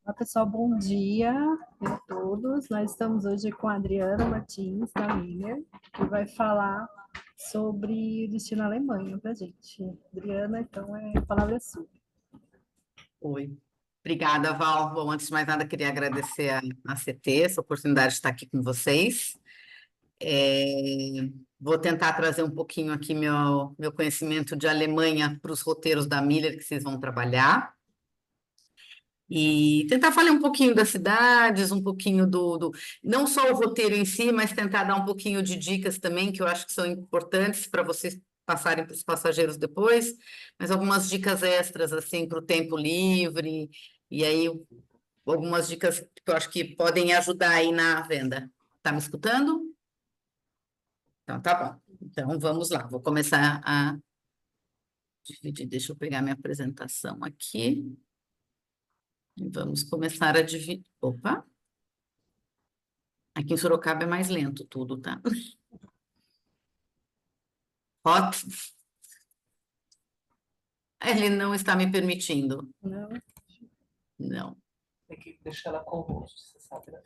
Olá, pessoal, bom dia a todos. Nós estamos hoje com a Adriana Martins, da Miller, que vai falar sobre o destino Alemanha para a gente. Adriana, então, a palavra é sua. Oi. Obrigada, Val. Bom, antes de mais nada, queria agradecer a CT, essa oportunidade de estar aqui com vocês. Vou tentar trazer um pouquinho aqui meu conhecimento de Alemanha para os roteiros da Miller que vocês vão trabalhar. E tentar falar um pouquinho das cidades, um pouquinho não só o roteiro em si, mas tentar dar um pouquinho de dicas também, que eu acho que são importantes para vocês passarem para os passageiros depois, mas algumas dicas extras, assim, para o tempo livre, e aí algumas dicas que eu acho que podem ajudar aí na venda. Tá me escutando? Então, tá bom. Então, vamos lá. Vou começar a dividir. Deixa eu pegar minha apresentação aqui. E vamos começar a dividir. Opa! Aqui em Sorocaba é mais lento tudo, tá? Hot. Ele não está me permitindo. Não? Não. Tem que deixar ela com o rosto, você sabe, né?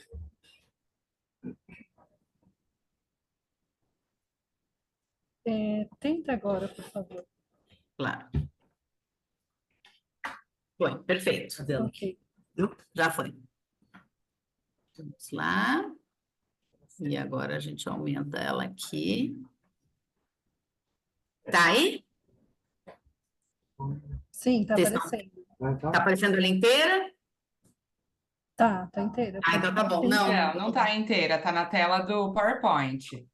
Tenta agora, por favor. Claro. Foi, perfeito. Cadê ela? Ok. Já foi. Vamos lá. E agora a gente aumenta ela aqui. Tá aí? Sim, tá Vocês aparecendo. Tá aparecendo ela inteira? Tá inteira. Ah, então tá bom. Não, não tá inteira, tá na tela do PowerPoint.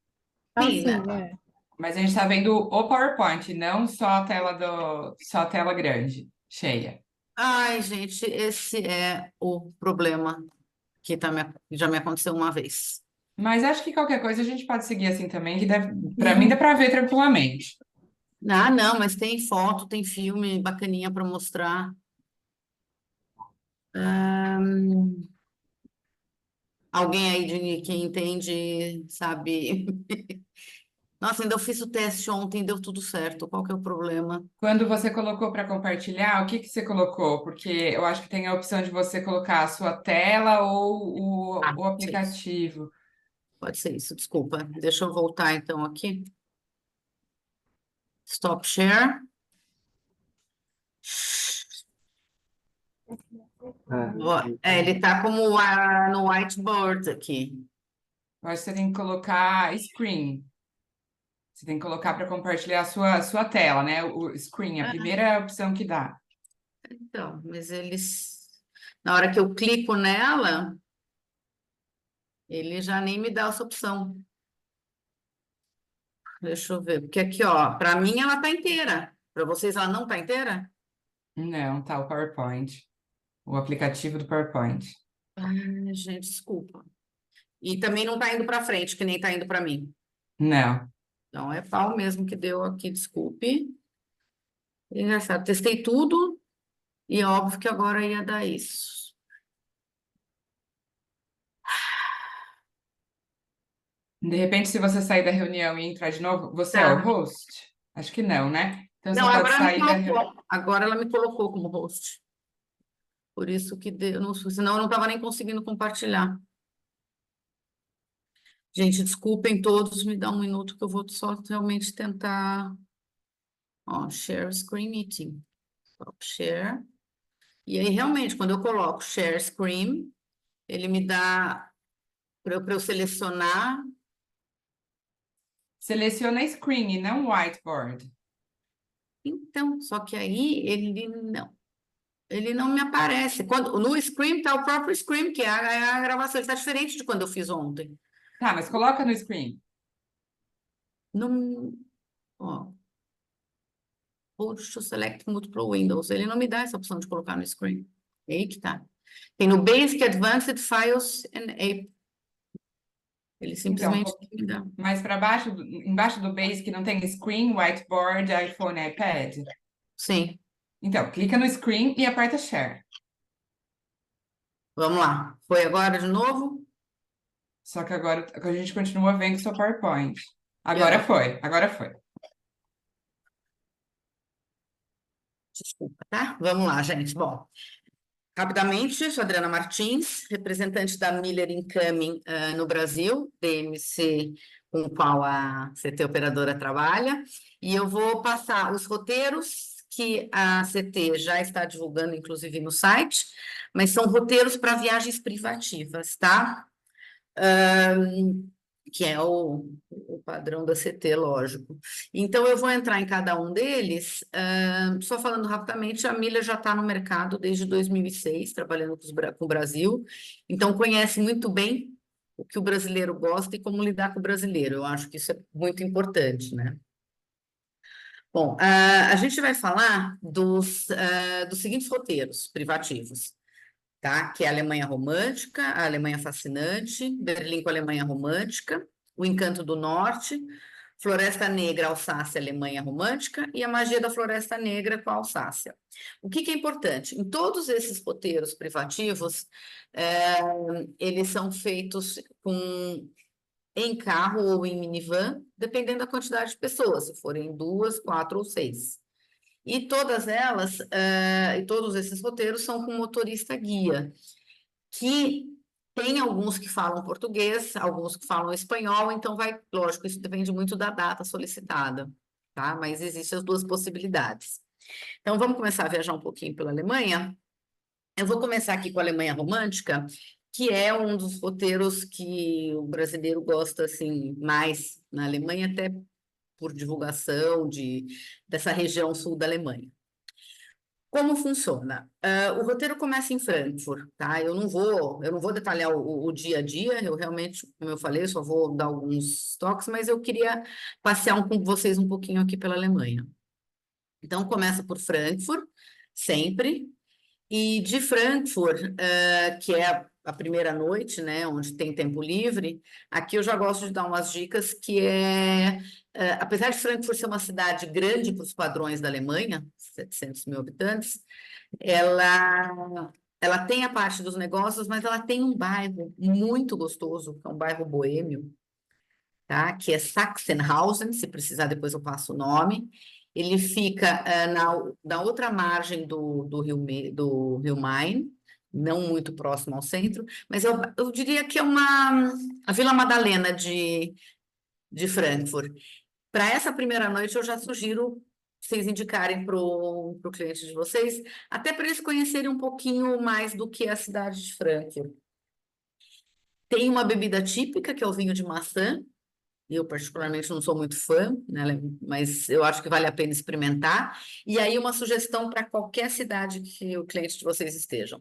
Ah, Sim, sim, né? Mas a gente tá vendo o PowerPoint, não só a tela só a tela grande, cheia. Ai, gente, esse é o problema que já me aconteceu uma vez. Mas acho que qualquer coisa a gente pode seguir assim também, que deve, para mim dá para ver tranquilamente. Ah, não, mas tem foto, tem filme bacaninha para mostrar. Alguém aí de quem entende, sabe? Nossa, ainda eu fiz o teste ontem, deu tudo certo. Qual que é o problema? Quando você colocou para compartilhar, o que que você colocou? Porque eu acho que tem a opção de você colocar a sua tela ou Ah, o pode ser isso. aplicativo. Pode ser isso, desculpa. Deixa eu voltar então aqui. Stop share. Ele tá como no whiteboard aqui. Eu acho que você tem que colocar screen. Você tem que colocar para compartilhar a sua tela, né? O screen, a primeira opção que dá. Então, mas na hora que eu clico nela, ele já nem me dá essa opção. Deixa eu ver, porque aqui, ó, para mim ela tá inteira. Para vocês ela não tá inteira? Não, tá o PowerPoint. O aplicativo do PowerPoint. Ai, gente, desculpa. E também não tá indo para frente, que nem tá indo para mim. Não. Então é pau mesmo que deu aqui, desculpe. Engraçado, testei tudo e é óbvio que agora ia dar isso. De repente, se você sair da reunião e entrar de novo, você é o Tá. host? Acho que não, né? Então Não, você pode agora ela me sair da reunião. colocou. Agora ela me colocou como host. Por isso que deu, não, senão eu não estava nem conseguindo compartilhar. Gente, desculpem todos, me dá um minuto que eu vou só realmente tentar. Ó, share screen meeting. Stop share. E aí, realmente, quando eu coloco share screen, ele me dá para eu selecionar. Seleciona screen e não whiteboard. Então, só que aí ele não me aparece. No screen está o próprio screen, que é a gravação, ele está diferente de quando eu fiz ontem. Tá, mas coloca no screen. Não, ó, hold to select multiple windows. Ele não me dá essa opção de colocar no screen. É aí que tá. Tem no Basic, Advanced Files and App. Ele Então, simplesmente não me dá. mais para baixo, embaixo do Basic não tem screen, whiteboard, iPhone, iPad? Sim, Então, clica no screen e aperta share. vamos lá. Foi agora de novo? Só que agora a gente continua vendo o seu PowerPoint. E Agora foi, agora foi. Desculpa, tá? Vamos lá, gente. Bom, Rapidamente, sou Adriana Martins, representante da Miller Incoming no Brasil, DMC com o qual a CT Operadora trabalha, e eu vou passar os roteiros que a CT já está divulgando, inclusive no site, mas são roteiros para viagens privativas, tá? Que é o padrão da CT, lógico. Então, eu vou entrar em cada um deles, só falando rapidamente, a Miller já está no mercado desde 2006, trabalhando com o Brasil, então conhece muito bem o que o brasileiro gosta e como lidar com o brasileiro. Eu acho que isso é muito importante, né? Bom, a gente vai falar dos seguintes roteiros privativos, tá? Que é a Alemanha Romântica, a Alemanha Fascinante, Berlim com a Alemanha Romântica, o Encanto do Norte, Floresta Negra, Alsácia, Alemanha Romântica e a Magia da Floresta Negra com a Alsácia. O que é importante? Em todos esses roteiros privativos, eles são feitos em carro ou em minivan, dependendo da quantidade de pessoas, se forem 2, 4 ou 6. E todas elas, e todos esses roteiros são com motorista guia, que tem alguns que falam português, alguns que falam espanhol, então vai, lógico, isso depende muito da data solicitada, tá? Mas existem as duas possibilidades. Então, vamos começar a viajar um pouquinho pela Alemanha. Eu vou começar aqui com a Alemanha Romântica, que é um dos roteiros que o brasileiro gosta, assim, mais na Alemanha, até por divulgação dessa região sul da Alemanha. Como funciona? O roteiro começa em Frankfurt, tá? Eu não vou detalhar o dia a dia, eu realmente, como eu falei, só vou dar alguns toques, mas eu queria passear com vocês um pouquinho aqui pela Alemanha. Então, começa por Frankfurt, sempre, e de Frankfurt, que é a primeira noite, né, onde tem tempo livre, aqui eu já gosto de dar umas dicas apesar de Frankfurt ser uma cidade grande para os padrões da Alemanha, 700 mil habitantes, ela tem a parte dos negócios, mas ela tem um bairro muito gostoso, que é um bairro boêmio, tá? Que é Sachsenhausen, se precisar depois eu passo o nome. Ele fica na outra margem do Rio Main, não muito próximo ao centro, mas eu diria que é a Vila Madalena de Frankfurt. Para essa primeira noite, eu já sugiro vocês indicarem para o cliente de vocês, até para eles conhecerem um pouquinho mais do que é a cidade de Frankfurt. Tem uma bebida típica, que é o vinho de maçã. Eu, particularmente, não sou muito fã, né, mas eu acho que vale a pena experimentar. E aí, uma sugestão para qualquer cidade que o cliente de vocês estejam.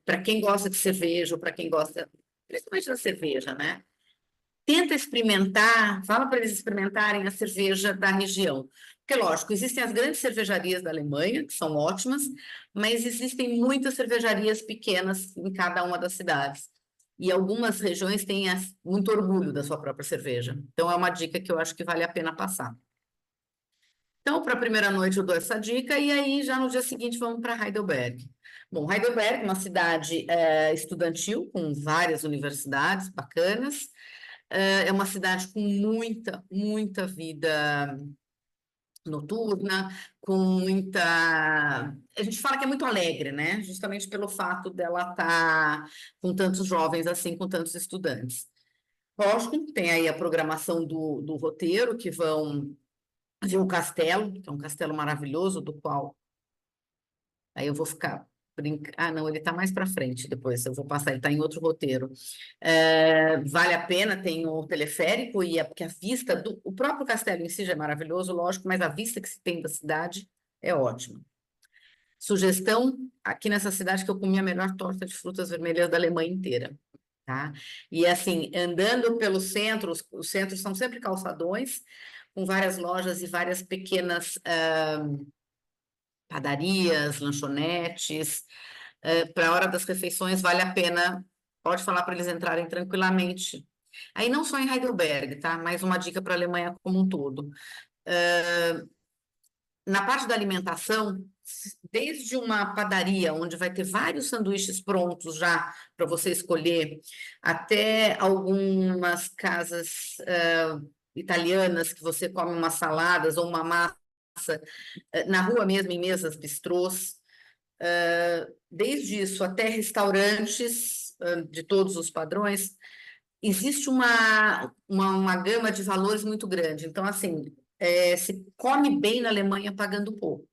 Para quem gosta de cerveja, ou para quem gosta, principalmente da cerveja, né? Tenta experimentar, fala para eles experimentarem a cerveja da região. Porque, lógico, existem as grandes cervejarias da Alemanha, que são ótimas, mas existem muitas cervejarias pequenas em cada uma das cidades. E algumas regiões têm muito orgulho da sua própria cerveja. Então, é uma dica que eu acho que vale a pena passar. Então, para a primeira noite eu dou essa dica, e aí já no dia seguinte vamos para Heidelberg. Bom, Heidelberg é uma cidade estudantil, com várias universidades bacanas. É uma cidade com muita, muita vida noturna, com muita... A gente fala que é muito alegre, né? Justamente pelo fato dela estar com tantos jovens assim, com tantos estudantes. Lógico, tem aí a programação do roteiro, que vão ver o castelo, que é um castelo maravilhoso, do qual... Aí eu vou ficar... Ah, não, ele está mais para frente depois, eu vou passar, ele está em outro roteiro. Vale a pena, tem o teleférico, porque a vista o próprio castelo em si já é maravilhoso, lógico, mas a vista que se tem da cidade é ótima. Sugestão, aqui nessa cidade que eu comi a melhor torta de frutas vermelhas da Alemanha inteira, tá? E assim, andando pelo centro, os centros são sempre calçadões, com várias lojas e várias pequenas... padarias, lanchonetes, para a hora das refeições vale a pena, pode falar para eles entrarem tranquilamente. Aí não só em Heidelberg, tá? Mais uma dica para a Alemanha como um todo. Na parte da alimentação, desde uma padaria, onde vai ter vários sanduíches prontos já para você escolher, até algumas casas italianas que você come umas saladas ou uma massa na rua mesmo, em mesas, bistrôs, desde isso até restaurantes de todos os padrões, existe uma gama de valores muito grande. Então, assim, se come bem na Alemanha pagando pouco.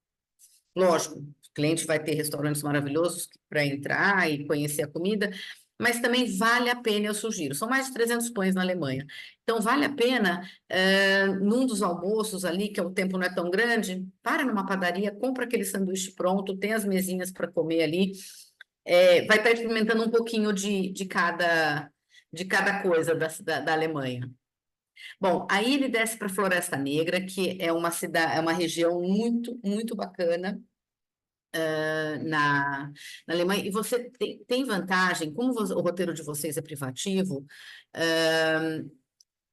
Lógico, o cliente vai ter restaurantes maravilhosos para entrar e conhecer a comida, mas também vale a pena, eu sugiro. São mais de 300 pães na Alemanha. Então, vale a pena, num dos almoços ali, que o tempo não é tão grande, para numa padaria, compra aquele sanduíche pronto, tem as mesinhas para comer ali, vai estar experimentando um pouquinho de cada coisa da Alemanha. Bom, aí ele desce para a Floresta Negra, que é uma cidade, é uma região muito, muito bacana na Alemanha, e você tem vantagem, como o roteiro de vocês é privativo,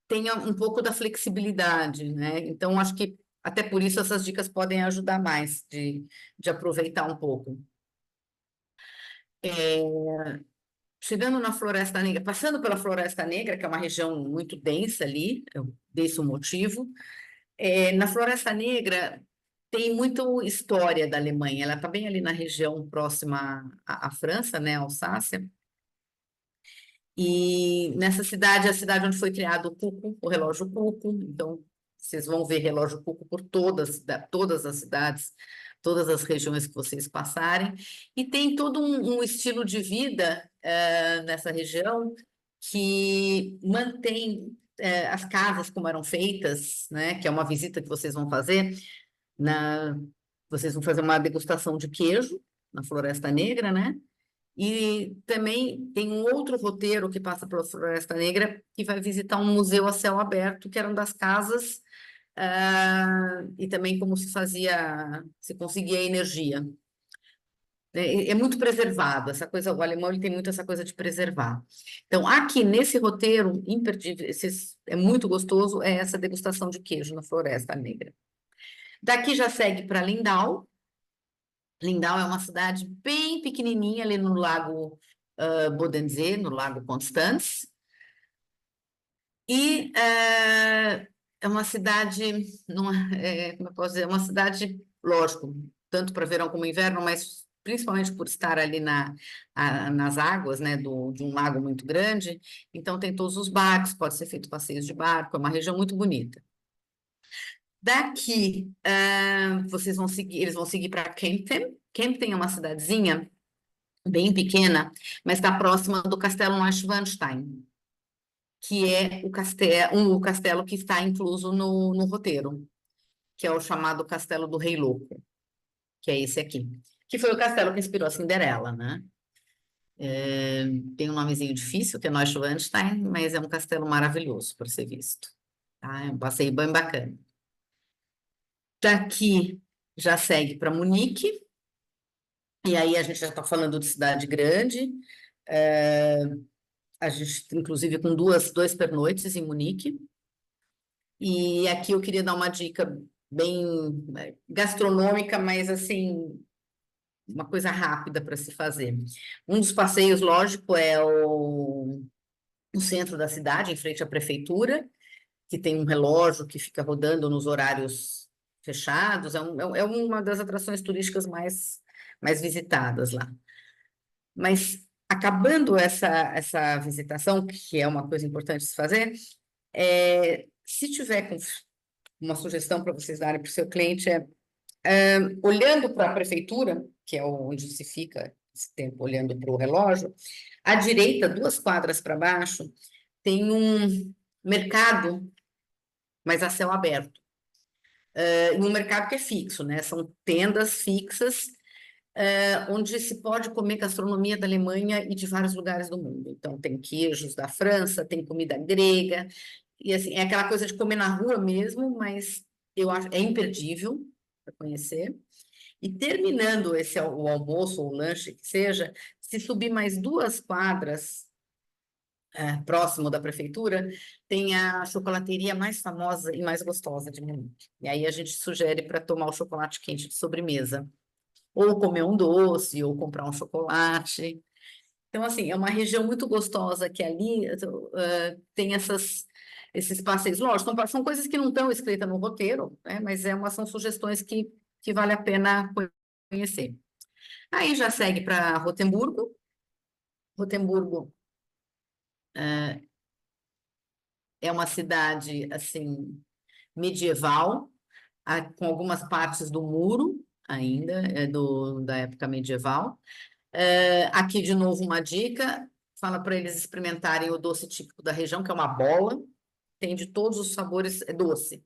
tenha um pouco da flexibilidade, né? Então, acho que até por isso essas dicas podem ajudar mais de aproveitar um pouco. Chegando na Floresta Negra, passando pela Floresta Negra, que é uma região muito densa ali, desse o motivo, na Floresta Negra tem muita história da Alemanha, ela está bem ali na região próxima à França, né, Alsácia, e nessa cidade, a cidade onde foi criado o Cuco, o relógio Cuco, então vocês vão ver relógio Cuco por todas as cidades, todas as regiões que vocês passarem, e tem todo um estilo de vida nessa região que mantém as casas como eram feitas, né, que é uma visita que vocês vão fazer, vocês vão fazer uma degustação de queijo na Floresta Negra, né? E também tem um outro roteiro que passa pela Floresta Negra que vai visitar um museu a céu aberto, que eram das casas, e também como se conseguia energia. É muito preservado, essa coisa, o alemão ele tem muito essa coisa de preservar. Então, aqui nesse roteiro, imperdível, é muito gostoso, é essa degustação de queijo na Floresta Negra. Daqui já segue para Lindau. Lindau é uma cidade bem pequenininha ali no Lago Bodensee, no Lago Constance. E é uma cidade, como eu posso dizer, é uma cidade, lógico, tanto para verão como inverno, mas principalmente por estar ali nas águas, né, de um lago muito grande. Então tem todos os barcos, pode ser feito passeios de barco, é uma região muito bonita. Daqui, eles vão seguir para Kempten. Kempten é uma cidadezinha bem pequena, mas está próxima do Castelo Neuschwanstein, que é o castelo que está incluso no roteiro, que é o chamado Castelo do Rei Louco, que é esse aqui, que foi o castelo que inspirou a Cinderela, né? Tem um nomezinho difícil, que é Neuschwanstein, mas é um castelo maravilhoso, por ser visto. Tá? É um passeio bem bacana. Daqui já segue para Munique, e aí a gente já está falando de cidade grande, a gente, inclusive, com dois pernoites em Munique, e aqui eu queria dar uma dica bem gastronômica, mas assim, uma coisa rápida para se fazer. Um dos passeios, lógico, é no centro da cidade, em frente à prefeitura, que tem um relógio que fica rodando nos horários fechados, é uma das atrações turísticas mais visitadas lá. Mas, acabando essa visitação, que é uma coisa importante de se fazer, se tiver uma sugestão para vocês darem para o seu cliente, olhando para a prefeitura, que é onde se fica esse tempo olhando para o relógio, à direita, 2 quadras para baixo, tem um mercado, mas a céu aberto. E um mercado que é fixo, né? São tendas fixas, onde se pode comer gastronomia da Alemanha e de vários lugares do mundo. Então, tem queijos da França, tem comida grega, e assim, é aquela coisa de comer na rua mesmo, mas eu acho é imperdível para conhecer. E terminando o almoço ou o lanche que seja, se subir mais 2 quadras próximo da prefeitura, tem a chocolateria mais famosa e mais gostosa de Munique. E aí a gente sugere para tomar o chocolate quente de sobremesa, ou comer um doce, ou comprar um chocolate. Então, assim, é uma região muito gostosa que ali tem esses passeios. Lógico, são coisas que não estão escritas no roteiro, né, mas são sugestões que vale a pena conhecer. Aí já segue para Rotemburgo. Rotemburgo é uma cidade, assim, medieval, com algumas partes do muro ainda, da época medieval. Aqui, de novo, uma dica: fala para eles experimentarem o doce típico da região, que é uma bola, tem de todos os sabores, é doce,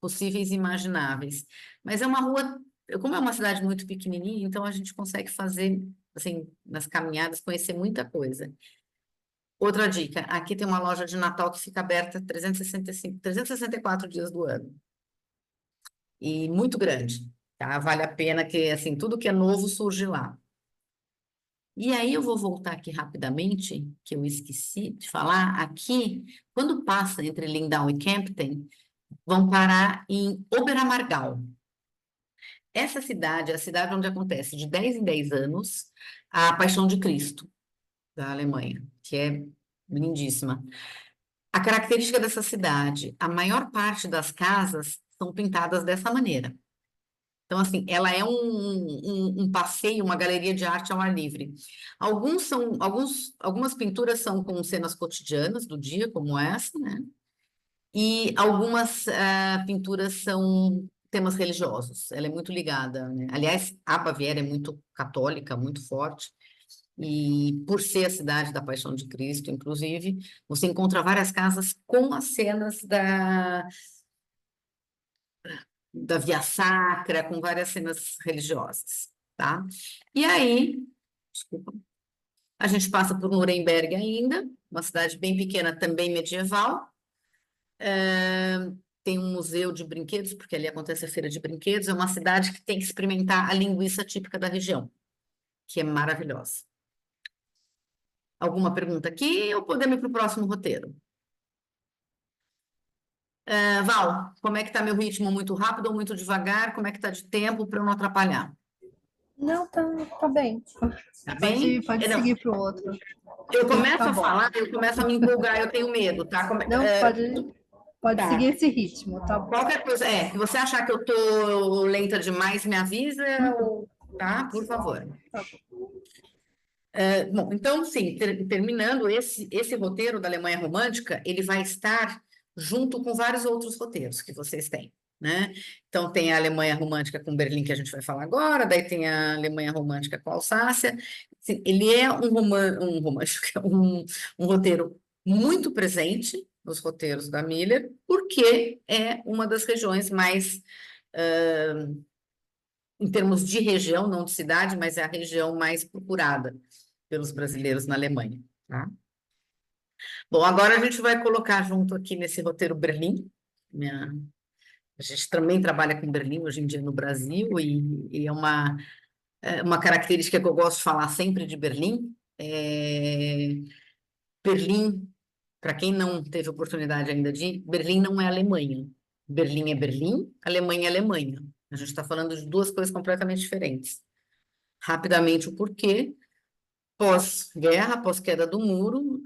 possíveis e imagináveis. Mas é uma rua, como é uma cidade muito pequenininha, então a gente consegue fazer, assim, nas caminhadas, conhecer muita coisa. Outra dica: aqui tem uma loja de Natal que fica aberta 365, 364 dias do ano. E muito grande, tá? Vale a pena que, assim, tudo que é novo surge lá. E aí eu vou voltar aqui rapidamente, que eu esqueci de falar. Aqui, quando passa entre Lindau e Kempten, vão parar em Oberamargau. Essa cidade é a cidade onde acontece de 10 em 10 anos a Paixão de Cristo, da Alemanha, que é lindíssima. A característica dessa cidade: a maior parte das casas são pintadas dessa maneira. Então, assim, ela é um passeio, uma galeria de arte ao ar livre. Algumas pinturas são com cenas cotidianas do dia, como essa, né? E algumas pinturas são temas religiosos. Ela é muito ligada, né? Aliás, a Baviera é muito católica, muito forte. E por ser a cidade da Paixão de Cristo, inclusive, você encontra várias casas com as cenas da Via Sacra, com várias cenas religiosas, tá? E aí, desculpa, a gente passa por Nuremberg ainda, uma cidade bem pequena, também medieval. Tem um museu de brinquedos, porque ali acontece a feira de brinquedos. É uma cidade que tem que experimentar a linguiça típica da região, que é maravilhosa. Alguma pergunta aqui ou podemos ir para o próximo roteiro? Val, como é que está meu ritmo? Muito rápido ou muito devagar? Como é que está de tempo para eu não atrapalhar? Não, tá bem. Tá bem? Pode Não, seguir para o outro. eu começo Tá a bom. falar, eu começo a me empolgar, eu tenho medo, tá? Não, pode Tá. seguir esse ritmo, tá bom. Qualquer coisa, se você achar que eu tô lenta demais, me avisa, tá? Por favor. Tá bom. Bom, então, sim, terminando, esse roteiro da Alemanha Romântica, ele vai estar junto com vários outros roteiros que vocês têm, né? Então, tem a Alemanha Romântica com Berlim, que a gente vai falar agora, daí tem a Alemanha Romântica com a Alsácia. Assim, ele é um romântico, um roteiro muito presente nos roteiros da Miller, porque é uma das regiões mais, em termos de região, não de cidade, mas é a região mais procurada pelos brasileiros na Alemanha, tá? Bom, agora a gente vai colocar junto aqui nesse roteiro Berlim. A gente também trabalha com Berlim hoje em dia no Brasil e é uma característica que eu gosto de falar sempre de Berlim. Berlim, para quem não teve oportunidade ainda de ir, Berlim não é Alemanha. Berlim é Berlim, Alemanha é Alemanha. A gente está falando de duas coisas completamente diferentes. Rapidamente, o porquê. Pós-guerra, pós-queda do muro,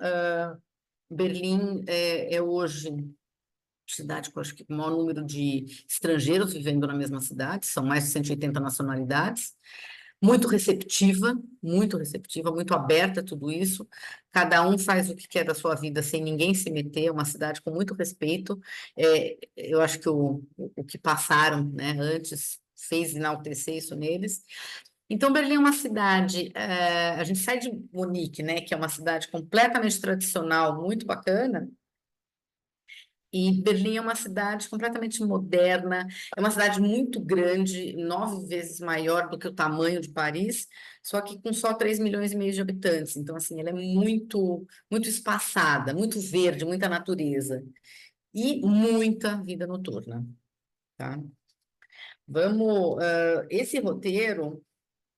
Berlim é hoje a cidade com, acho que, o maior número de estrangeiros vivendo na mesma cidade, são mais de 180 nacionalidades, muito receptiva, muito aberta a tudo isso. Cada um faz o que quer da sua vida sem ninguém se meter, é uma cidade com muito respeito. Eu acho que o que passaram, né, antes fez enaltecer isso neles. Então, Berlim é uma cidade, a gente sai de Munique, né, que é uma cidade completamente tradicional, muito bacana, e Berlim é uma cidade completamente moderna, é uma cidade muito grande, 9 vezes maior do que o tamanho de Paris, só que com só 3,5 milhões de habitantes. Então, assim, ela é muito, muito espaçada, muito verde, muita natureza e muita vida noturna, tá? Esse roteiro,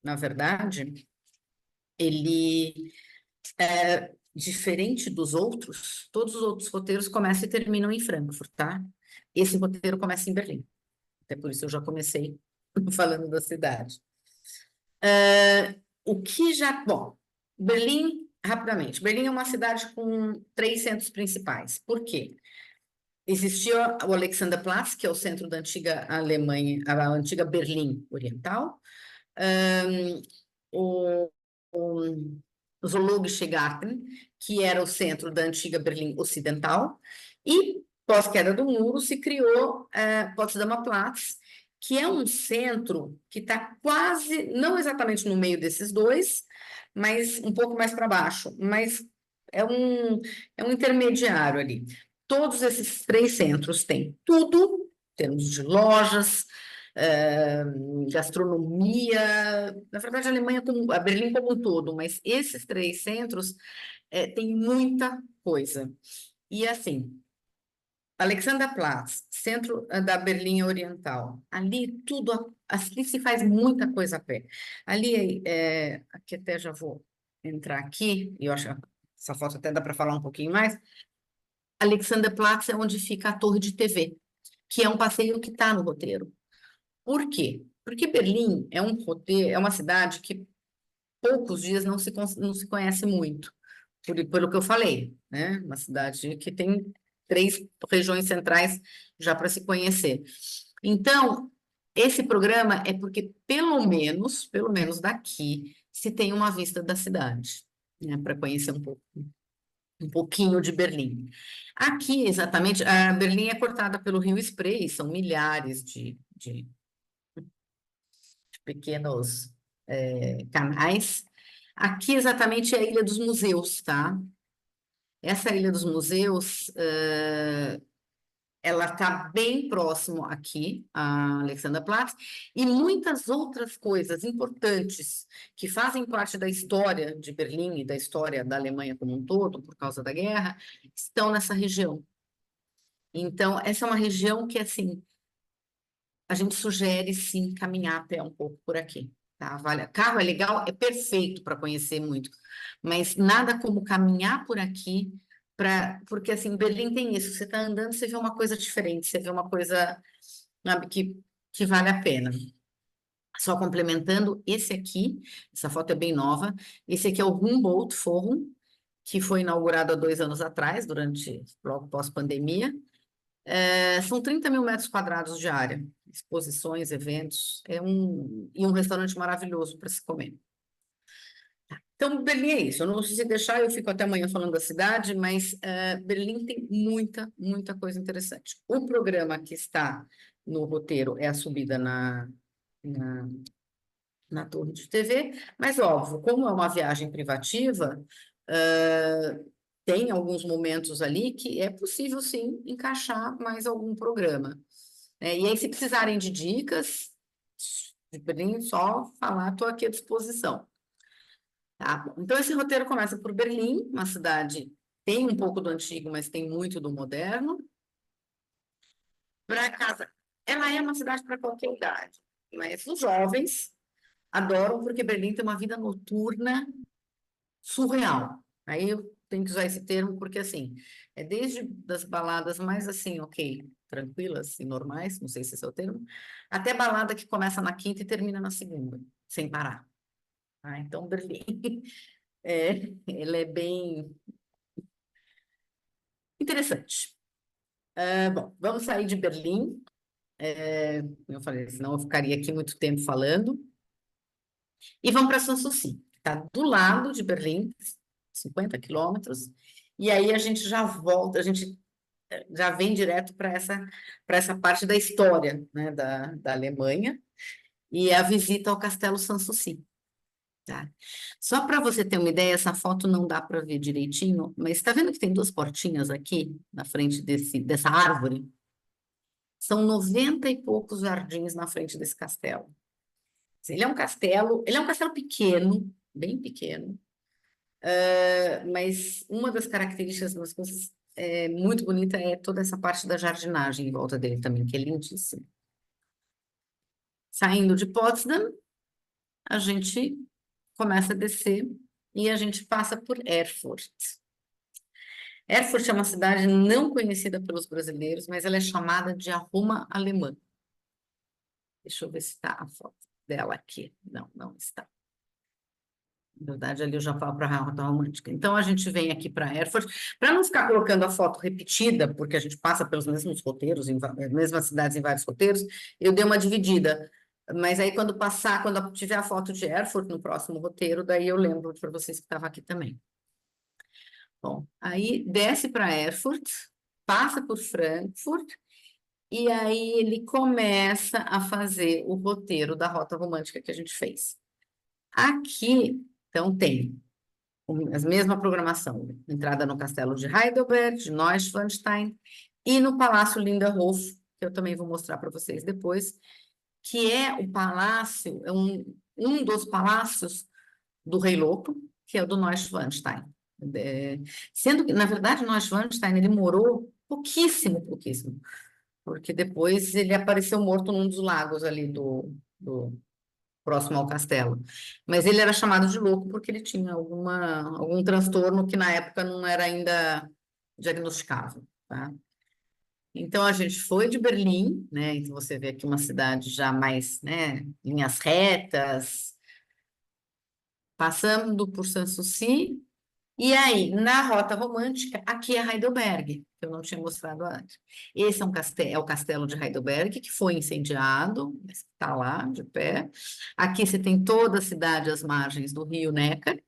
na verdade, ele diferente dos outros, todos os outros roteiros começam e terminam em Frankfurt, tá? Esse roteiro começa em Berlim. Até por isso eu já comecei falando da cidade. Bom, Berlim, rapidamente. Berlim é uma cidade com 3 centros principais. Por quê? Existia o Alexanderplatz, que é o centro da antiga Alemanha, a antiga Berlim Oriental. o Zoologische Garten, que era o centro da antiga Berlim Ocidental, e pós-queda do muro se criou Potsdamer Platz, que é um centro que está quase, não exatamente no meio desses dois, mas um pouco mais para baixo, mas é um intermediário ali. Todos esses 3 centros têm tudo, em termos de lojas, gastronomia, na verdade a Berlim como um todo, mas esses 3 centros têm muita coisa. E assim, Alexanderplatz, centro da Berlim Oriental, ali tudo, assim se faz muita coisa a pé. Ali, aqui até já vou entrar aqui, e eu acho que essa foto até dá para falar um pouquinho mais. Alexanderplatz é onde fica a torre de TV, que é um passeio que está no roteiro. Por quê? Porque Berlim é é uma cidade que poucos dias não se conhece muito, pelo que eu falei, né? Uma cidade que tem 3 regiões centrais já para se conhecer. Então, esse programa é porque, pelo menos daqui, se tem uma vista da cidade, né? Para conhecer um pouquinho de Berlim. Aqui, exatamente, a Berlim é cortada pelo rio Spree, são milhares de pequenos canais. Aqui exatamente é a Ilha dos Museus, tá? Essa Ilha dos Museus, ela está bem próximo aqui, a Alexanderplatz, e muitas outras coisas importantes que fazem parte da história de Berlim e da história da Alemanha como um todo, por causa da guerra, estão nessa região. Então, essa é uma região que, assim, a gente sugere, sim, caminhar a pé um pouco por aqui. Tá? Carro é legal, é perfeito para conhecer muito, mas nada como caminhar por aqui, porque assim, Berlim tem isso, você está andando, você vê uma coisa diferente, você vê uma coisa, sabe, que vale a pena. Só complementando, essa foto é bem nova, esse aqui é o Humboldt Forum, que foi inaugurado há 2 anos atrás, logo pós-pandemia. São 30 mil metros quadrados de área, exposições, eventos, e um restaurante maravilhoso para se comer. Então, Berlim é isso. Eu não sei se deixar, eu fico até amanhã falando da cidade, mas Berlim tem muita, muita coisa interessante. O programa que está no roteiro é a subida na torre de TV, mas óbvio, como é uma viagem privativa, tem alguns momentos ali que é possível, sim, encaixar mais algum programa. E aí, se precisarem de dicas, de Berlim, só falar, estou aqui à disposição. Tá? Então, esse roteiro começa por Berlim, uma cidade tem um pouco do antigo, mas tem muito do moderno. Para casa, ela é uma cidade para qualquer idade, mas os jovens adoram porque Berlim tem uma vida noturna surreal. Aí eu tenho que usar esse termo porque, assim, é desde das baladas mais, assim, ok, tranquilas e normais, não sei se esse é o termo, até balada que começa na quinta e termina na segunda, sem parar. Então, Berlim, ele é bem interessante. Bom, vamos sair de Berlim. Como eu falei, senão eu ficaria aqui muito tempo falando. E vamos para Sanssouci, que está do lado de Berlim, 50 quilômetros, e aí a gente já volta, a gente já vem direto para essa parte da história, né, da Alemanha, e a visita ao Castelo Sanssouci. Tá? Só para você ter uma ideia, essa foto não dá para ver direitinho, mas está vendo que tem 2 portinhas aqui na frente dessa árvore? São 90 e poucos jardins na frente desse castelo. Ele é um castelo pequeno, bem pequeno, mas uma das características das coisas muito bonita é toda essa parte da jardinagem em volta dele também, que é lindíssimo. Saindo de Potsdam, a gente começa a descer e a gente passa por Erfurt. Erfurt é uma cidade não conhecida pelos brasileiros, mas ela é chamada de a Roma alemã. Deixa eu ver se está a foto dela aqui. Não, não está. Na verdade, ali eu já falo para a Rota Romântica. Então, a gente vem aqui para Erfurt, para não ficar colocando a foto repetida, porque a gente passa pelos mesmos roteiros, mesmas cidades em vários roteiros, eu dei uma dividida. Mas aí quando eu tiver a foto de Erfurt no próximo roteiro, daí eu lembro para vocês que estava aqui também. Bom, aí desce para Erfurt, passa por Frankfurt, e aí ele começa a fazer o roteiro da Rota Romântica que a gente fez. Aqui, então, tem a mesma programação, entrada no Castelo de Heidelberg, de Neuschwanstein, e no Palácio Lindenhof, que eu também vou mostrar para vocês depois, que é o palácio, é um dos palácios do Rei Louco, que é o do Neuschwanstein. Sendo que, na verdade, Neuschwanstein, ele morou pouquíssimo, porque depois ele apareceu morto num dos lagos ali do próximo ao castelo. Mas ele era chamado de louco porque ele tinha algum transtorno que na época não era ainda diagnosticável, tá? Então a gente foi de Berlim, né? Então você vê aqui uma cidade já mais, né, linhas retas, passando por Sanssouci, e aí, na Rota Romântica, aqui é Heidelberg, que eu não tinha mostrado antes. Esse é o castelo de Heidelberg, que foi incendiado, mas está lá, de pé. Aqui você tem toda a cidade às margens do rio Neckar.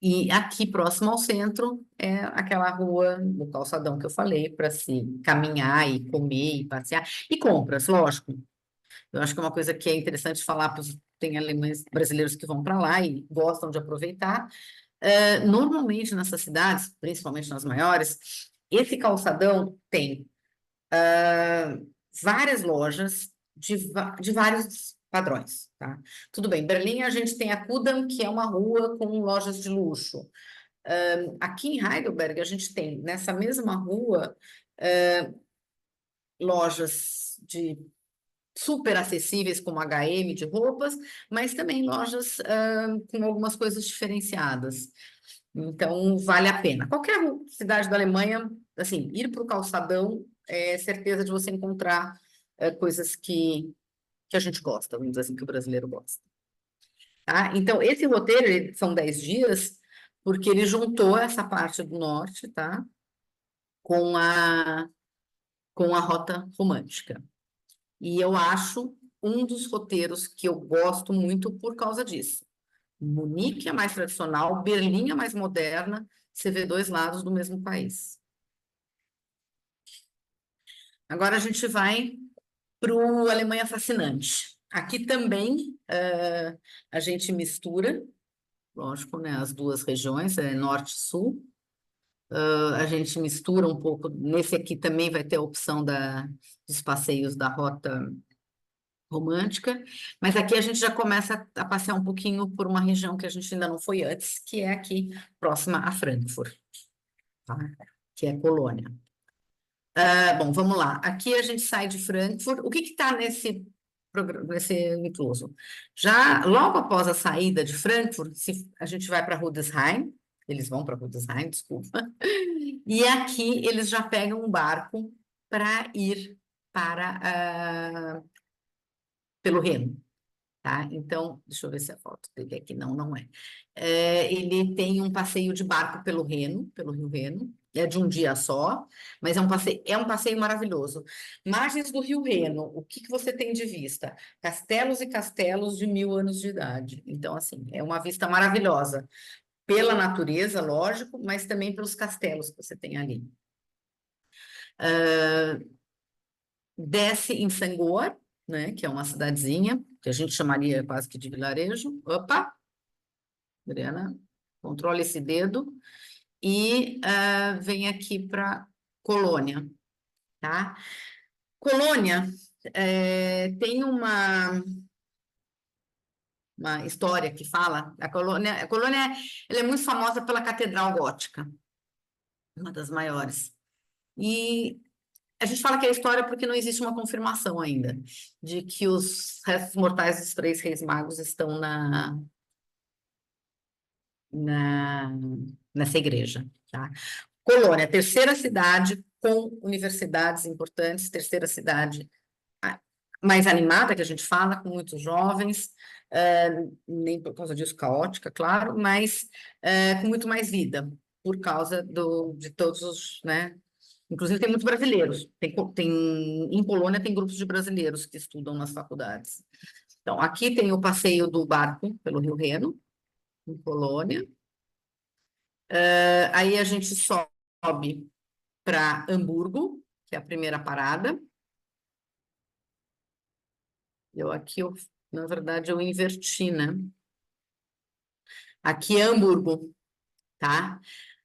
E aqui, próximo ao centro, é aquela rua, o calçadão que eu falei, para se caminhar e comer e passear. E compras, lógico. Eu acho que é uma coisa que é interessante falar para tem alemães brasileiros que vão para lá e gostam de aproveitar. Normalmente nessas cidades, principalmente nas maiores, esse calçadão tem várias lojas de vários padrões, tá? Tudo bem, em Berlim a gente tem a Kudamm, que é uma rua com lojas de luxo. Aqui em Heidelberg a gente tem, nessa mesma rua, lojas de super acessíveis como H&M de roupas, mas também lojas com algumas coisas diferenciadas. Então, vale a pena. Qualquer cidade da Alemanha, assim, ir para o calçadão é certeza de você encontrar coisas que a gente gosta, vamos dizer assim, que o brasileiro gosta. Tá? Então, esse roteiro são 10 dias, porque ele juntou essa parte do norte, tá? Com a rota romântica. E eu acho um dos roteiros que eu gosto muito por causa disso. Munique é mais tradicional, Berlim é mais moderna, você vê dois lados do mesmo país. Agora a gente vai para o Alemanha Fascinante. Aqui também a gente mistura, lógico, né, as duas regiões, norte e sul. A gente mistura um pouco, nesse aqui também vai ter a opção dos passeios da rota romântica, mas aqui a gente já começa a passear um pouquinho por uma região que a gente ainda não foi antes, que é aqui próxima a Frankfurt, tá? Que é Colônia. Bom, vamos lá. Aqui a gente sai de Frankfurt. O que está nesse incluso? Já logo após a saída de Frankfurt, a gente vai para Rudesheim, eles vão para Rudesheim, desculpa, e aqui eles já pegam um barco para ir pelo Reno. Tá? Então, deixa eu ver se a foto dele aqui não é. Ele tem um passeio de barco pelo Rio Reno, é de um dia só, mas é um passeio maravilhoso. Margens do Rio Reno, o que você tem de vista? Castelos e castelos de 1000 anos de idade. Então, assim, é uma vista maravilhosa, pela natureza, lógico, mas também pelos castelos que você tem ali. Desce em Sangor, né, que é uma cidadezinha, que a gente chamaria quase que de vilarejo. Opa! Adriana, controle esse dedo. E vem aqui para Colônia, tá? Colônia tem uma história que fala, a Colônia ela é muito famosa pela Catedral Gótica, uma das maiores. E a gente fala que é história porque não existe uma confirmação ainda de que os restos mortais dos 3 reis magos estão nessa igreja, tá? Colônia, terceira cidade com universidades importantes, terceira cidade mais animada, que a gente fala, com muitos jovens, nem por causa disso caótica, claro, mas com muito mais vida, por causa de todos os, né, Inclusive, tem muitos brasileiros. Em Polônia, tem grupos de brasileiros que estudam nas faculdades. Então, aqui tem o passeio do barco pelo Rio Reno, em Polônia. Aí a gente sobe para Hamburgo, que é a primeira parada. Na verdade, eu inverti, né? Aqui é Hamburgo, tá?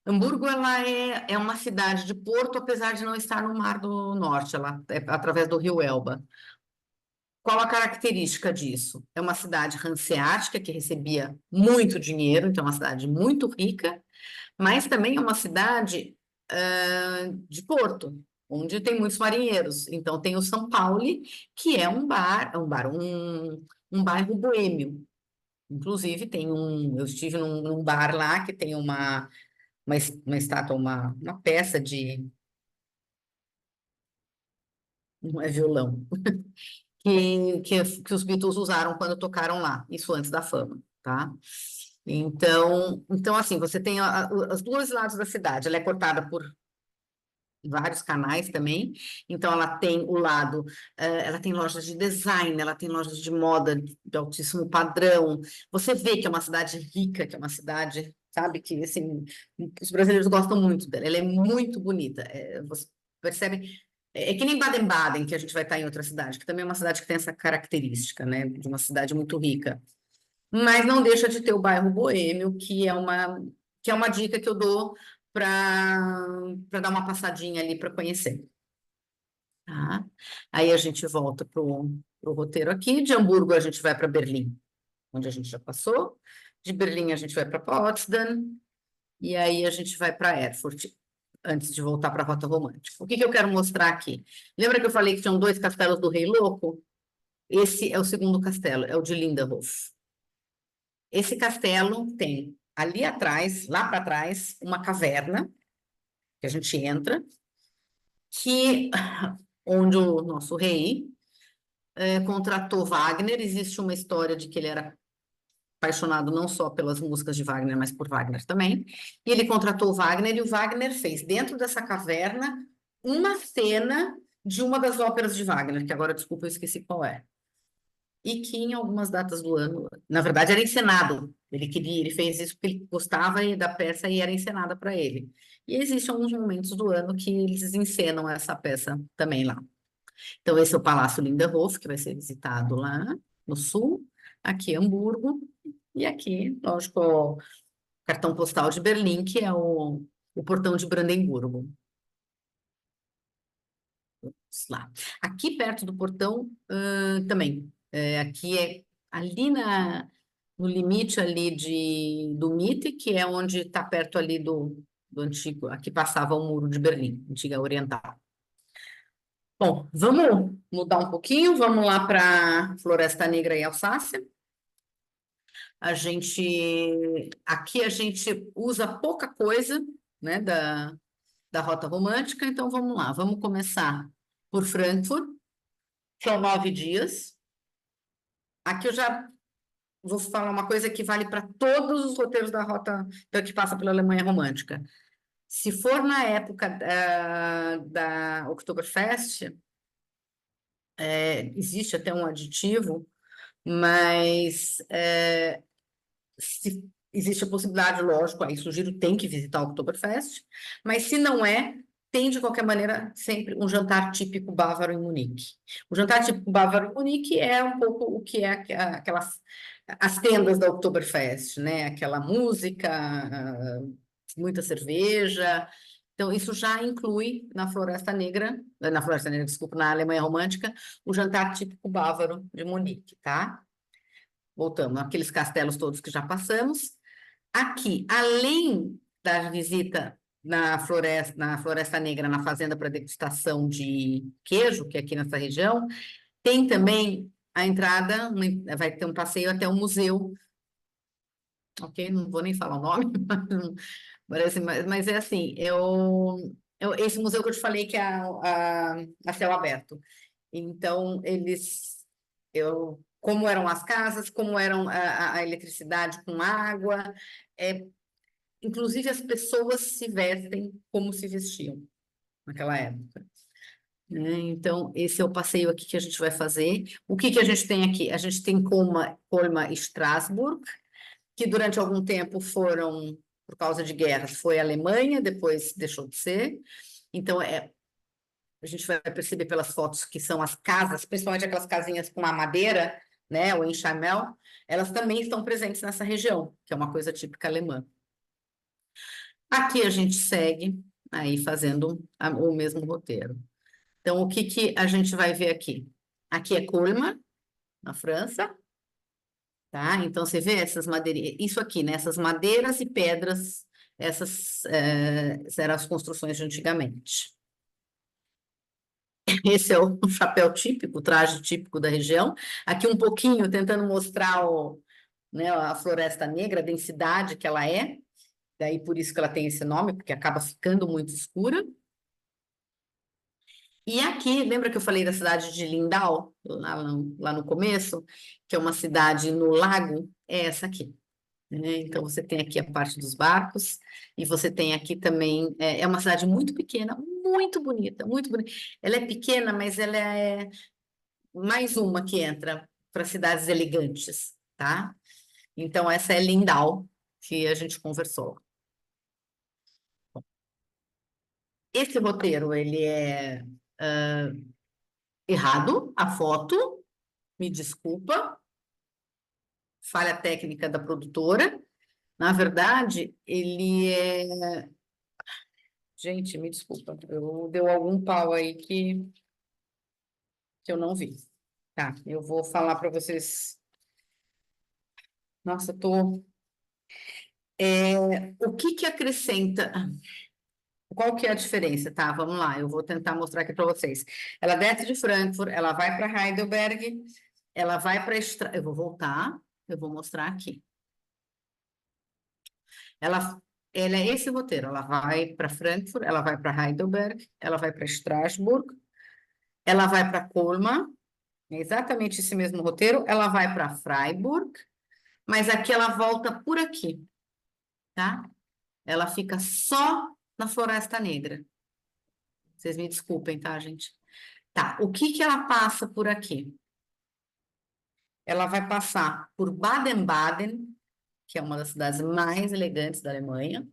Hamburgo, ela é uma cidade de porto, apesar de não estar no Mar do Norte, ela é através do rio Elba. Qual a característica disso? É uma cidade hanseática, que recebia muito dinheiro, então é uma cidade muito rica, mas também é uma cidade de porto, onde tem muitos marinheiros. Então tem o São Paulo, que é um bairro boêmio. Inclusive eu estive num bar lá que tem uma estátua, uma peça de, não é violão, que os Beatles usaram quando tocaram lá, isso antes da fama, tá? Então assim, você tem os dois lados da cidade, ela é cortada por vários canais também, então ela tem o lado, ela tem lojas de design, ela tem lojas de moda de altíssimo padrão, você vê que é uma cidade rica, que é uma cidade, sabe, que assim, os brasileiros gostam muito dela, ela é muito bonita, você percebe, é que nem Baden-Baden, que a gente vai estar em outra cidade, que também é uma cidade que tem essa característica, né, de uma cidade muito rica, mas não deixa de ter o bairro Boêmio, que é uma dica que eu dou para dar uma passadinha ali para conhecer. Tá? Aí a gente volta para o roteiro aqui. De Hamburgo a gente vai para Berlim, onde a gente já passou. De Berlim a gente vai para Potsdam. E aí a gente vai para Erfurt, antes de voltar para a Rota Romântica. O que eu quero mostrar aqui? Lembra que eu falei que tinham 2 castelos do Rei Louco? Esse é o segundo castelo, é o de Lindenhof. Esse castelo tem ali atrás, lá para trás, uma caverna que a gente entra, onde o nosso rei contratou Wagner. Existe uma história de que ele era apaixonado não só pelas músicas de Wagner, mas por Wagner também. E ele contratou Wagner, e o Wagner fez dentro dessa caverna uma cena de uma das óperas de Wagner, que agora, desculpa, eu esqueci qual é. E que em algumas datas do ano, na verdade, era encenado. Ele fez isso porque ele gostava da peça e era encenada para ele. E existem alguns momentos do ano que eles encenam essa peça também lá. Então, esse é o Palácio Lindenhof, que vai ser visitado lá no sul, aqui Hamburgo, e aqui, lógico, o cartão postal de Berlim, que é o portão de Brandemburgo. Vamos lá. Aqui perto do portão, também, aqui é ali no limite ali do Mitte, que é onde está perto ali do antigo, aqui passava o muro de Berlim, antiga oriental. Bom, vamos mudar um pouquinho, vamos lá para Floresta Negra e Alsácia. Aqui a gente usa pouca coisa, né, da Rota Romântica, então vamos lá, vamos começar por Frankfurt, são 9 dias. Aqui eu já vou falar uma coisa que vale para todos os roteiros da Rota que passa pela Alemanha Romântica. Se for na época da Oktoberfest, existe até um aditivo, mas existe a possibilidade, lógico, aí sugiro, tem que visitar o Oktoberfest, mas se não tem de qualquer maneira sempre um jantar típico bávaro em Munique. O jantar típico bávaro em Munique é um pouco o que é as tendas da Oktoberfest, né? Aquela música, muita cerveja. Então, isso já inclui na Floresta Negra, desculpa, na Alemanha Romântica, o jantar típico bávaro de Munique, tá? Voltamos, aqueles castelos todos que já passamos. Aqui, além da visita na Floresta Negra, na fazenda para degustação de queijo, que é aqui nessa região, tem também a entrada, vai ter um passeio até o museu, ok? Não vou nem falar o nome, mas é assim, esse museu que eu te falei que é a céu aberto. Então, como eram as casas, como eram a eletricidade com água, inclusive as pessoas se vestem como se vestiam. naquela época. Né? Então, esse é o passeio aqui que a gente vai fazer. O que que a gente tem aqui? A gente tem Colma e Strasbourg, que durante algum tempo foram, por causa de guerras, foi a Alemanha, depois deixou de ser. Então, a gente vai perceber pelas fotos que são as casas, principalmente aquelas casinhas com a madeira, né, o enxamel, elas também estão presentes nessa região, que é uma coisa típica alemã. Aqui a gente segue aí fazendo o mesmo roteiro. Então, o que que a gente vai ver aqui? Aqui é Colmar, na França, tá? Então, você vê essas madeiras, isso aqui, né? Essas madeiras e pedras, essas eram as construções de antigamente. Esse é o chapéu típico, o traje típico da região. Aqui um pouquinho tentando mostrar né, a Floresta Negra, a densidade que ela é. Daí por isso que ela tem esse nome, porque acaba ficando muito escura. E aqui, lembra que eu falei da cidade de Lindau, lá no começo, que é uma cidade no lago? É essa aqui. Né? Então, você tem aqui a parte dos barcos, e você tem aqui também, é uma cidade muito pequena, muito bonita, muito bonita. Ela é pequena, mas ela é mais uma que entra para cidades elegantes, tá? Então, essa é Lindau, que a gente conversou. Esse roteiro, ele é errado, a foto, me desculpa, falha técnica da produtora. Na verdade, ele é... Gente, me desculpa, deu algum pau aí que eu não vi. Tá, eu vou falar para vocês. Nossa, o que que acrescenta? Qual que é a diferença? Tá, vamos lá, eu vou tentar mostrar aqui para vocês. Ela desce de Frankfurt, ela vai para Heidelberg, ela vai para... Eu vou voltar, eu vou mostrar aqui. Ela é esse roteiro, ela vai para Frankfurt, ela vai para Heidelberg, ela vai para Strasbourg, ela vai para Colmar, é exatamente esse mesmo roteiro, ela vai para Freiburg, mas aqui ela volta por aqui, tá? Ela fica só na Floresta Negra. Vocês me desculpem, tá, gente? Tá, o que que ela passa por aqui? Ela vai passar por Baden-Baden, que é uma das cidades mais elegantes da Alemanha.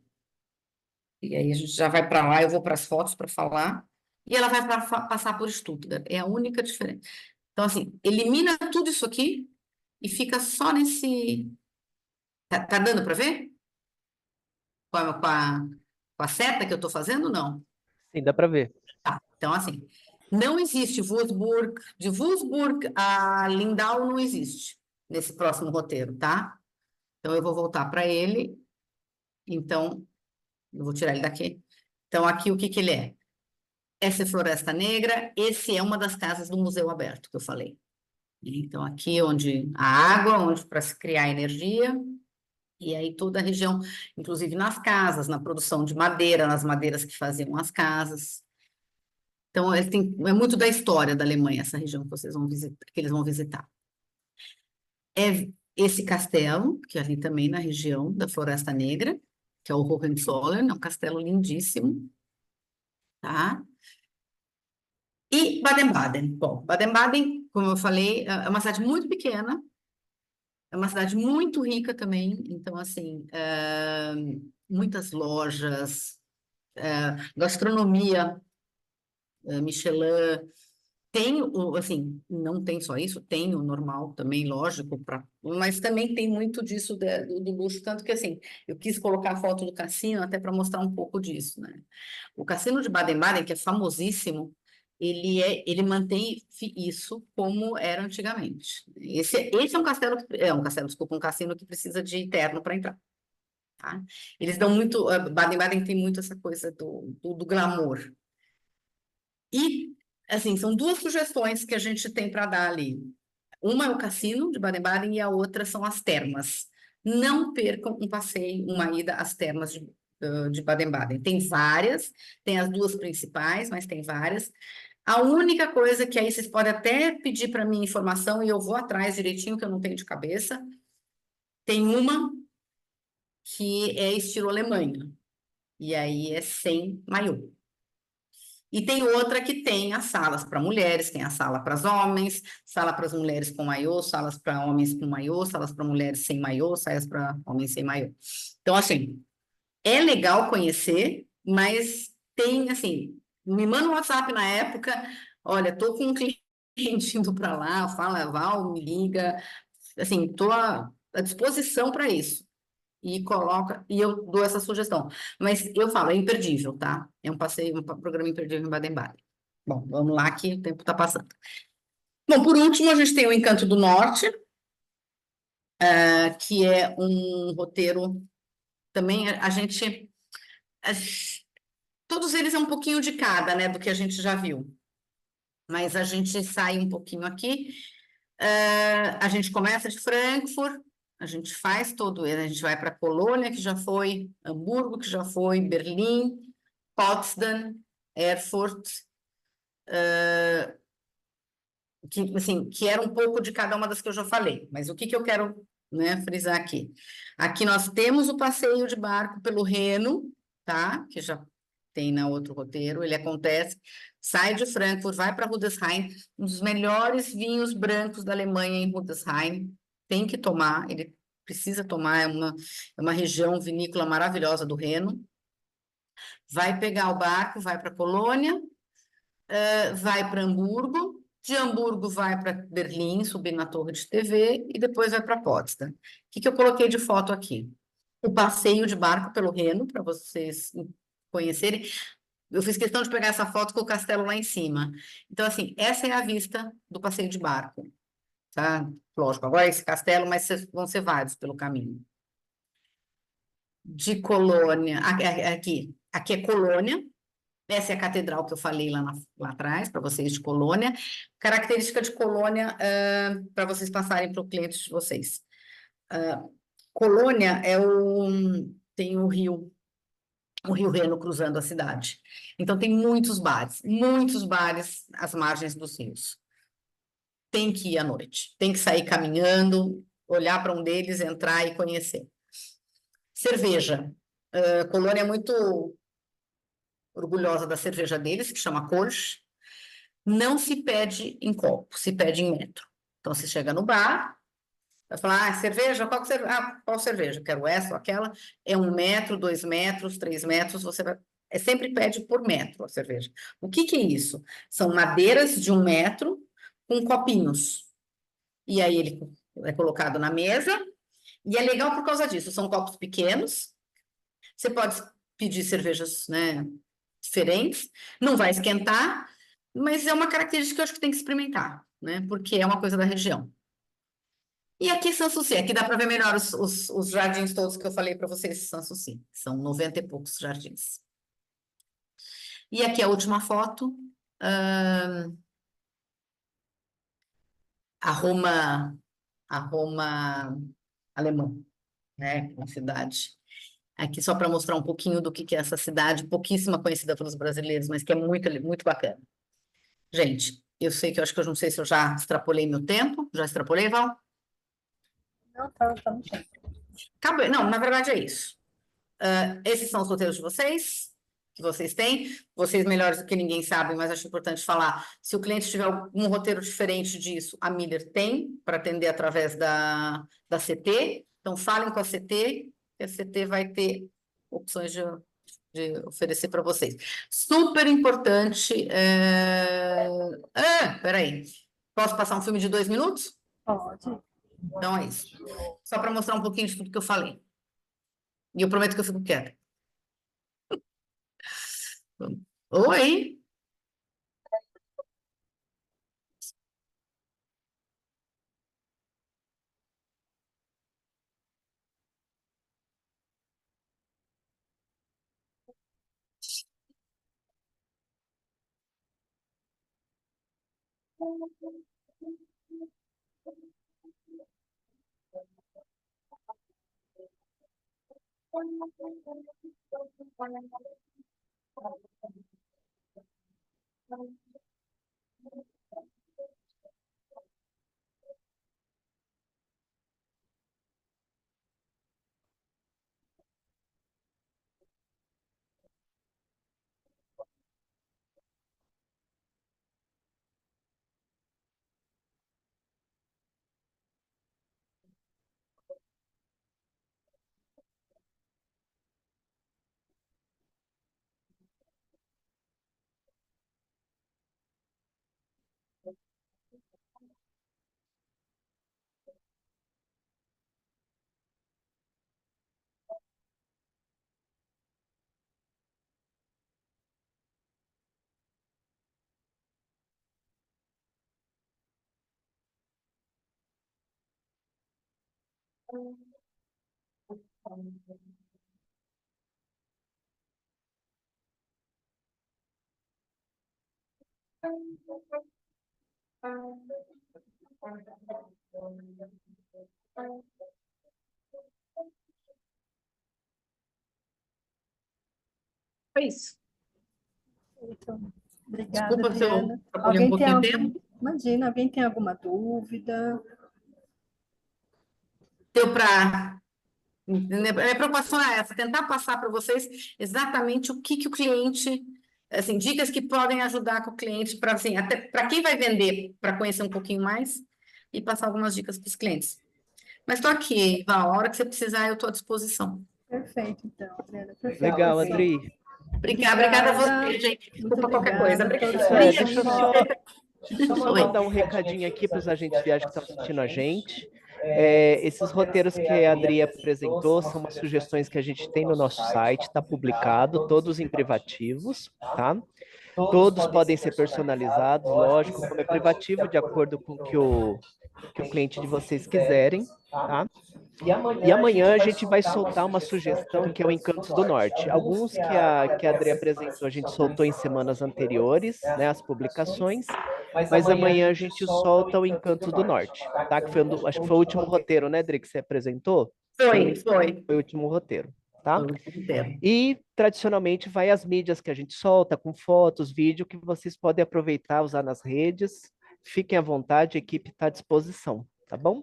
E aí a gente já vai para lá, eu vou para as fotos para falar. E ela vai passar por Stuttgart, é a única diferença. Então, assim, elimina tudo isso aqui e fica só nesse. Tá dando para ver? Com a seta que eu estou fazendo, não? Sim, dá para ver. Tá. Então, assim, não existe Würzburg. De Würzburg a Lindau não existe nesse próximo roteiro, tá? Então, eu vou voltar para ele. Então, eu vou tirar ele daqui. Então, aqui o que que ele é? Essa é Floresta Negra, esse é uma das casas do Museu Aberto, que eu falei. Então, aqui onde a água, onde para se criar energia, e aí toda a região, inclusive nas casas, na produção de madeira, nas madeiras que faziam as casas. Então, é muito da história da Alemanha, essa região que vocês vão visitar, que eles vão visitar. É esse castelo, que é ali também na região da Floresta Negra, que é o Hohenzollern, é um castelo lindíssimo, tá? E Baden-Baden. Bom, Baden-Baden, como eu falei, é uma cidade muito pequena, é uma cidade muito rica também, então, assim, muitas lojas, gastronomia, Michelin, tem, assim, não tem só isso, tem o normal também, lógico, mas também tem muito disso do luxo, tanto que, assim, eu quis colocar a foto do cassino até para mostrar um pouco disso, né? O cassino de Baden-Baden, que é famosíssimo, ele mantém isso como era antigamente. Esse é um castelo, desculpa, um cassino que precisa de terno para entrar. Tá? Eles dão muito, Baden-Baden tem muito essa coisa do glamour. E, assim, são duas sugestões que a gente tem para dar ali. Uma é o cassino de Baden-Baden e a outra são as termas. Não percam um passeio, uma ida às termas de Baden-Baden. Tem várias, tem as duas principais, mas tem várias. A única coisa que aí vocês podem até pedir para mim informação e eu vou atrás direitinho, que eu não tenho de cabeça. Tem uma que é estilo Alemanha. E aí é sem maiô. E tem outra que tem as salas para mulheres, tem a sala para os homens, sala para as mulheres com maiô, salas para homens com maiô, salas para mulheres sem maiô, saias para homens sem maiô. Então, assim, é legal conhecer, mas tem, assim, me manda um WhatsApp na época, olha, tô com um cliente indo para lá, fala, Val, me liga, assim, tô à disposição para isso. E coloca, e eu dou essa sugestão. Mas eu falo, é imperdível, tá? É um passeio, um programa imperdível em Baden-Baden. Bom, vamos lá que o tempo está passando. Bom, por último, a gente tem o Encanto do Norte, que é um roteiro também, a- todos eles é um pouquinho de cada, né, do que a gente já viu. Mas a gente sai um pouquinho aqui. A gente começa de Frankfurt, a gente faz todo ele, a gente vai para Colônia, que já foi, Hamburgo, que já foi, Berlim, Potsdam, Erfurt, que, assim, que era um pouco de cada uma das que eu já falei. Mas o que que eu quero, né, frisar aqui? Aqui nós temos o passeio de barco pelo Reno, tá? Que já tem na outro roteiro, ele acontece, sai de Frankfurt, vai para Rudesheim, um dos melhores vinhos brancos da Alemanha em Rudesheim, tem que tomar, ele precisa tomar, é uma região vinícola maravilhosa do Reno, vai pegar o barco, vai para Colônia, vai para Hamburgo, de Hamburgo vai para Berlim, subir na torre de TV, e depois vai para Potsdam. O que que eu coloquei de foto aqui? O passeio de barco pelo Reno, para vocês conhecerem. Eu fiz questão de pegar essa foto com o castelo lá em cima. Então, assim, essa é a vista do passeio de barco, tá? Lógico, agora é esse castelo, mas vão ser vários pelo caminho. De Colônia, aqui é Colônia, essa é a catedral que eu falei lá atrás, para vocês de Colônia. Característica de Colônia, para vocês passarem para o cliente de vocês. Colônia tem o Rio Reno cruzando a cidade. Então, tem muitos bares às margens dos rios. Tem que ir à noite, tem que sair caminhando, olhar para um deles, entrar e conhecer. Cerveja. Colônia é muito orgulhosa da cerveja deles, que chama Kolsch. Não se pede em copo, se pede em metro. Então, você chega no bar, vai falar, cerveja, qual cerveja? Quero essa ou aquela. É 1 metro, 2 metros, 3 metros, você vai. Sempre pede por metro a cerveja. O que que é isso? São madeiras de 1 metro com copinhos. E aí ele é colocado na mesa, e é legal por causa disso. São copos pequenos, você pode pedir cervejas, né, diferentes, não vai esquentar, mas é uma característica que eu acho que tem que experimentar, né? Porque é uma coisa da região. E aqui Sanssouci, aqui dá para ver melhor os jardins todos que eu falei para vocês de Sanssouci. São 90 e poucos jardins. E aqui a última foto. A Roma, a Roma alemã, né? Uma cidade. Aqui só para mostrar um pouquinho do que é essa cidade, pouquíssima conhecida pelos brasileiros, mas que é muito, muito bacana. Gente, eu sei que eu acho que eu não sei se eu já extrapolei meu tempo. Já extrapolei, Val? Não, tá no tempo. Acabou. Não, na verdade é isso. Esses são os roteiros de vocês, que vocês têm. Vocês melhores do que ninguém sabem, mas acho importante falar. Se o cliente tiver algum roteiro diferente disso, a Miller tem para atender através da CT. Então, falem com a CT, que a CT vai ter opções de oferecer para vocês. Super importante. Peraí. Posso passar um filme de 2 minutos? Pode. Então é isso. Só para mostrar um pouquinho de tudo que eu falei. E eu prometo que eu fico quieta. Oi! Foi isso. Então, obrigada, Desculpa se eu Adriana. atrapalhei um pouquinho o tempo. Imagina, alguém tem alguma dúvida? Deu para. A minha preocupação é essa, tentar passar para vocês exatamente o que o cliente, assim, dicas que podem ajudar com o cliente, para assim, até para quem vai vender, para conhecer um pouquinho mais e passar algumas dicas para os clientes. Mas estou aqui, Val, a hora que você precisar, eu estou à disposição. Perfeito, então, Adriana. Perfeito. Legal, pessoal. Adri. Obrigada a Obrigada. você, gente. Muito Desculpa qualquer coisa. obrigada a todos É, vocês. deixa eu só Oi. mandar um recadinho aqui para os agentes de viagem que estão assistindo a gente. Esses roteiros que a Adri apresentou são umas sugestões que a gente tem no nosso site, está publicado, todos em privativos, tá? Todos podem ser personalizados, lógico, como é privativo, de acordo com o que o cliente de vocês quiserem, tá? E amanhã a gente vai soltar uma sugestão que é o Encantos do Norte. Alguns que a Adri apresentou, a gente soltou em semanas anteriores, né, as publicações, mas amanhã a gente solta o Encantos do Norte, tá? Que foi, acho que foi o último roteiro, né, Adri, que você apresentou? Foi. Foi o último roteiro, tá? E, tradicionalmente, vai as mídias que a gente solta, com fotos, vídeo, que vocês podem aproveitar, usar nas redes. Fiquem à vontade, a equipe está à disposição, tá bom?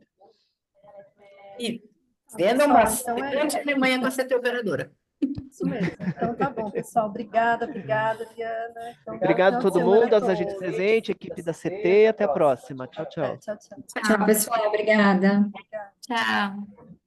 E vendam bastante Então é isso. amanhã com a CT operadora. Isso mesmo. Então tá bom, pessoal. Obrigada, Diana. Então, Obrigado a final de todo semana mundo, aos todos. agentes presentes, equipe da CT. Até a próxima. Tchau, tchau. Tchau, tchau. Tchau, pessoal. Obrigada. Tchau.